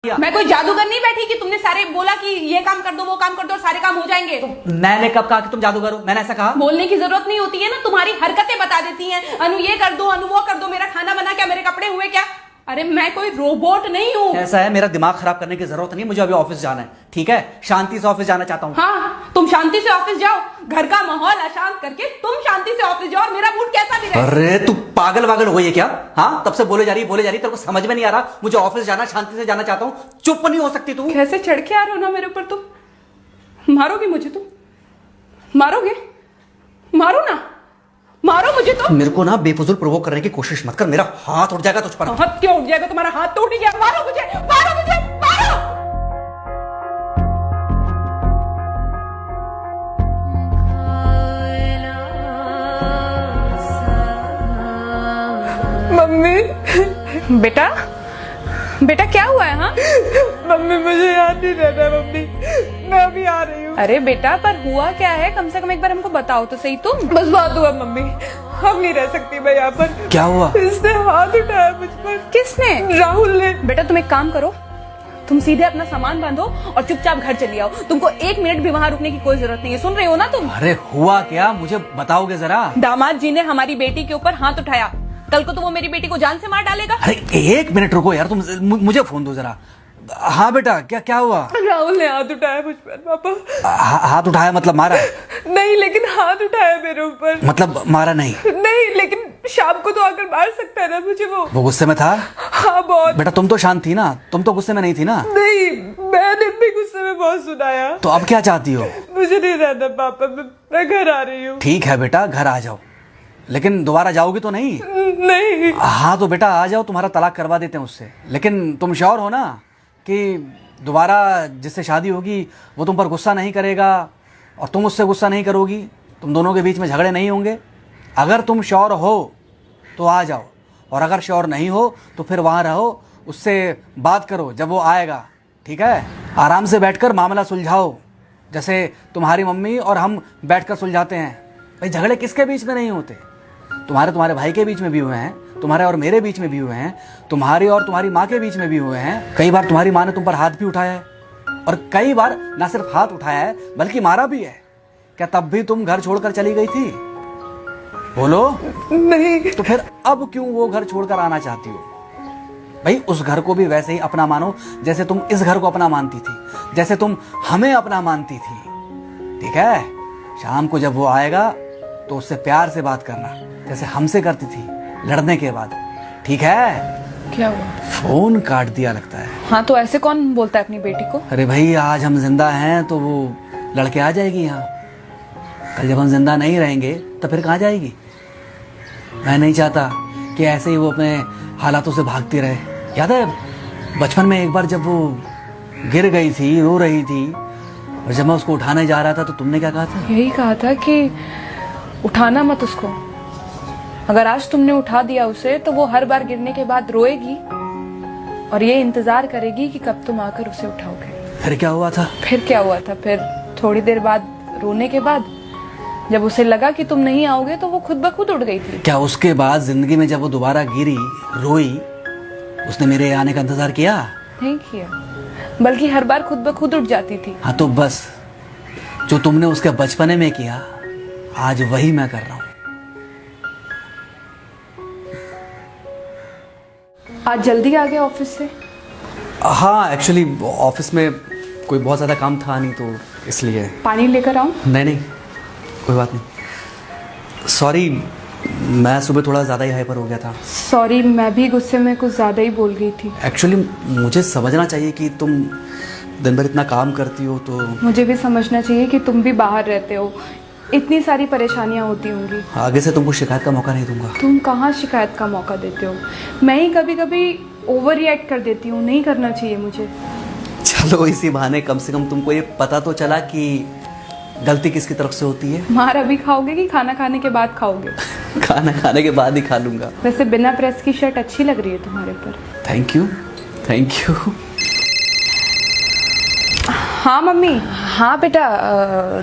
मैं कोई जादूगर नहीं बैठी कि तुमने सारे बोला कि ये काम कर दो वो काम कर दो और सारे काम हो जाएंगे। मैंने कब कहा कि तुम जादूगर हो? मैंने ऐसा कहा? बोलने की जरूरत नहीं होती है ना, तुम्हारी हरकतें बता देती हैं। अनु ये कर दो, अनु वो कर दो, मेरा खाना बना क्या, मेरे कपड़े हुए क्या। अरे मैं कोई रोबोट नहीं हूँ। ऐसा है, मेरा दिमाग खराब करने की जरूरत नहीं, मुझे अभी ऑफिस जाना है। ठीक है, शांति से ऑफिस जाना चाहता हूँ। हाँ तुम शांति से ऑफिस जाओ, घर का माहौल अशांत करके तुम शांति से ऑफिस जाओ और मेरा मूड कैसा भी रहे। अरे तू पागल वागल हो गई है क्या? हाँ, तब से बोले जा रही तेरे को समझ में नहीं आ रहा। मुझे ऑफिस जाना, शांति से जाना चाहता हूँ। चुप नहीं हो सकती तू? कैसे चढ़ के आ रहे हो ना मेरे ऊपर तुम। मारोगे मुझे तुम? मारोगे? मारो ना, मारो मुझे तो। मेरे को ना बेफजूल प्रोवोक करने की कोशिश मत कर, मेरा हाथ उठ जाएगा तुझ पर। हाथ क्यों उठ जाएगा? तुम्हारा हाथ तो उठ गया। मारो मुझे, मारो मुझे, मारो। मम्मी बेटा, बेटा क्या हुआ है? हाँ मम्मी मुझे याद नहीं रहना मम्मी, मैं अभी आ रही हूँ। अरे बेटा पर हुआ क्या है, कम से कम एक बार हमको बताओ तो सही तुम। बस बात हुआ मम्मी, हम नहीं रह सकती मैं यहाँ पर। क्या हुआ? इसने हाथ उठाया मुझ पर। किसने? राहुल ने। बेटा तुम एक काम करो, तुम सीधे अपना सामान बांधो और चुपचाप घर चली आओ। तुमको एक मिनट भी वहाँ रुकने की कोई जरूरत नहीं है, सुन रहे हो ना तुम? अरे हुआ क्या, मुझे बताओगे जरा? दामाद जी ने हमारी बेटी के ऊपर हाथ उठाया, कल को तो वो मेरी बेटी को जान से मार डालेगा। अरे एक मिनट रुको यार, तुम मुझे फोन दो जरा। हाँ बेटा, क्या हुआ? राहुल ने हाथ उठाया मुझ पर पापा। हाथ उठाया मतलब मारा? नहीं लेकिन हाथ उठाया मेरे ऊपर। मतलब मारा नहीं? नहीं लेकिन शाम को तो आकर मार सकता है ना मुझे वो गुस्से में था? हाँ बहुत। बेटा तुम तो शांत थी ना, तुम तो गुस्से में नहीं थी ना? नहीं मैंने भी गुस्से में बहुत सुनाया। तो अब क्या चाहती हो? मुझे नहीं रहना पापा, मैं घर आ रही हूँ। ठीक है बेटा, घर आ जाओ, लेकिन दोबारा जाओगी तो नहीं? नहीं। हाँ तो बेटा आ जाओ, तुम्हारा तलाक करवा देते हैं उससे। लेकिन तुम श्योर हो ना कि दोबारा जिससे शादी होगी वो तुम पर गुस्सा नहीं करेगा और तुम उससे गुस्सा नहीं करोगी, तुम दोनों के बीच में झगड़े नहीं होंगे? अगर तुम श्योर हो तो आ जाओ, और अगर श्योर नहीं हो तो फिर वहाँ रहो, उससे बात करो जब वो आएगा। ठीक है, आराम से बैठकर मामला सुलझाओ, जैसे तुम्हारी मम्मी और हम बैठकर सुलझाते हैं। भाई झगड़े किसके बीच में नहीं होते? तुम्हारे भाई के बीच में भी हुए हैं, तुम्हारे और मेरे बीच में भी हुए हैं, तुम्हारी और तुम्हारी माँ के बीच में भी हुए हैं। कई बार तुम्हारी माँ ने तुम पर हाथ भी उठाया है, और कई बार ना सिर्फ हाथ उठाया है बल्कि मारा भी है। क्या तब भी तुम घर छोड़कर चली गई थी? बोलो। नहीं। तो फिर अब क्यों वो घर छोड़कर आना चाहती हो? भाई उस घर को भी वैसे ही अपना मानो जैसे तुम इस घर को अपना मानती थी, जैसे तुम हमें अपना मानती थी। ठीक है, शाम को जब वो आएगा तो उससे प्यार से बात करना, जैसे हमसे करती थी लड़ने के बाद। ठीक है? क्या हुआ? फोन काट दिया लगता है। हाँ तो ऐसे कौन बोलता है अपनी बेटी को? अरे भाई आज हम जिंदा हैं तो वो लड़के आ जाएगी यहाँ, कल जब हम जिंदा नहीं रहेंगे तो फिर कहाँ जाएगी? मैं नहीं चाहता कि ऐसे ही वो अपने हालातों से भागती रहे। याद है बचपन में एक बार जब वो गिर गई थी, रो रही थी, और जब मैं उसको उठाने जा रहा था तो तुमने क्या कहा था? यही कहा था कि उठाना मत उसको, अगर आज तुमने उठा दिया उसे तो वो हर बार गिरने के बाद रोएगी और ये इंतजार करेगी कि कब तुम आकर उसे उठाओगे। फिर क्या हुआ था? फिर क्या हुआ था? फिर थोड़ी देर बाद रोने के बाद जब उसे लगा कि तुम नहीं आओगे तो वो खुद ब खुद उठ गई थी। क्या उसके बाद जिंदगी में जब वो दोबारा गिरी, रोई, उसने मेरे आने का इंतजार किया? नहीं किया, बल्कि हर बार खुद ब खुद उठ जाती थी। हाँ तो बस जो तुमने उसके बचपने में किया आज वही मैं कर रहा हूँ। आज जल्दी आ गए ऑफिस से? हाँ एक्चुअली ऑफिस में कोई बहुत ज़्यादा काम था नहीं तो इसलिए। पानी लेकर आऊं? नहीं कोई बात नहीं, सॉरी, मैं सुबह थोड़ा ज़्यादा ही हाइपर हो गया था। सॉरी, मैं भी गुस्से में कुछ ज़्यादा ही बोल गई थी। एक्चुअली मुझे समझना चाहिए कि तुम दिन भर इतना काम करती हो तो। मुझे भी समझना चाहिए कि तुम भी बाहर रहते हो, इतनी सारी परेशानियां होती होंगी। आगे से तुमको शिकायत का मौका नहीं दूंगा। तुम कहाँ शिकायत का मौका देते हो? मैं ही कभी कभी ओवर रिएक्ट कर देती हूँ, नहीं करना चाहिए मुझे। चलो इसी बहाने कम से कम तुमको ये पता तो चला कि गलती किसकी तरफ से होती है। मार अभी खाओगे कि खाना खाने के बाद खाओगे? खाना खाने के बाद ही खा लूंगा। वैसे बिना प्रेस की शर्ट अच्छी लग रही है तुम्हारे पर। Thank you. हाँ मम्मी। हाँ बेटा,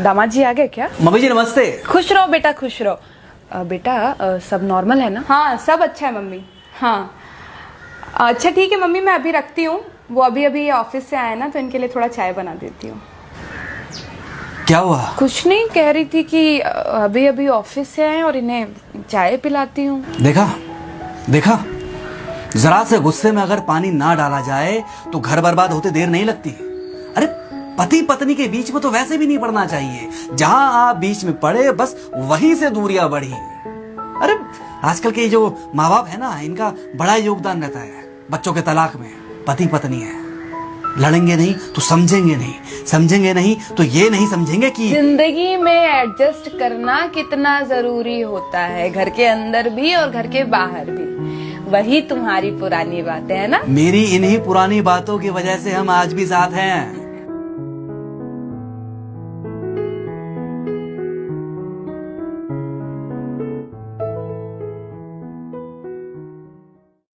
दामाद जी आ गए क्या? मम्मी जी नमस्ते। खुश रहो बेटा, खुश रहो। बेटा सब नॉर्मल है ना? हाँ सब अच्छा है मम्मी। हाँ अच्छा ठीक है मम्मी, मैं अभी रखती हूँ, वो अभी अभी ऑफिस से आए ना, तो इनके लिए थोड़ा चाय बना देती हूँ। क्या हुआ? कुछ नहीं, कह रही थी कि अभी अभी ऑफिस से आए और इन्हें चाय पिलाती हूँ। देखा देखा, जरा से गुस्से में अगर पानी ना डाला जाए तो घर बर्बाद होते देर नहीं लगती। अरे पति पत्नी के बीच में तो वैसे भी नहीं पड़ना चाहिए। जहां आप बीच में पड़े बस वहीं से दूरियां बढ़ी। अरे आजकल के जो माँ बाप है ना, इनका बड़ा योगदान रहता है बच्चों के तलाक में। पति पत्नी है, लड़ेंगे नहीं तो समझेंगे नहीं, समझेंगे नहीं तो ये नहीं समझेंगे कि जिंदगी में एडजस्ट करना कितना जरूरी होता है, घर के अंदर भी और घर के बाहर भी। वही तुम्हारी पुरानी बातें है ना। मेरी इन्हीं पुरानी बातों की वजह से हम आज भी साथ हैं।